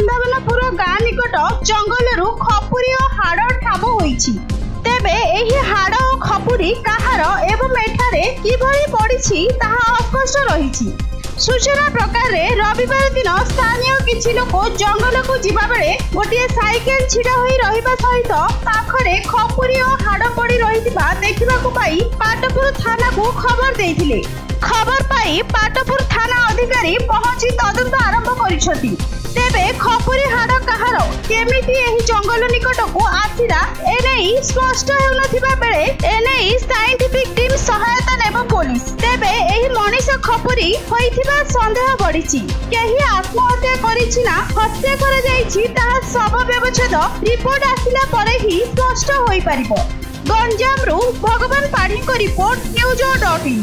ବୃନ୍ଦାବନପୁର ଗାଁ ନିକଟ ଜଙ୍ଗଲରୁ ଖପୁରୀ ଓ ହାଡ଼ ଠାବ ହୋଇଛି। ତେବେ ଏହି ହାଡ଼ ଓ ଖପୁରୀ କାହାର ଏବଂ ଏଠାରେ କିଭଳି ପଡ଼ିଛି ତାହା ଅସ୍ପଷ୍ଟ ରହିଛି। सूचना प्रकार रविवार दिन स्थानीय किछि लोक जंगल को जीवा बेले गोटे साइकेल छिड़ा होई रहिबा सहित पाखरे खपुरी और हाड़ पड़ी रहितिबा देखिबाकु पाई पाटपुर थाना को खबर देइथिले। खबर पाई पाटपुर थाना अधिकारी पहुंची तदंत आरंभ करिसथि। तेबे खपुरी हाड़ कहार केमिति एही जंगल निकट को आसिला एनेई स्पष्ट हेउनथिबा बेले एनेई साइंटिफिक टीम सहायता नेबो पुलिस। तेबे एही मनीष खपुरी होइथिबा संदेह बढ़िछि। केही आत्महत्या करिछि ना हत्या करा जाइछि ताहा शव व्यवच्छेद रिपोर्ट आसिला परे ही स्पष्ट होई परिबो। गंजाम रु भगवान पाढ़ी को रिपोर्ट न्यूज.in।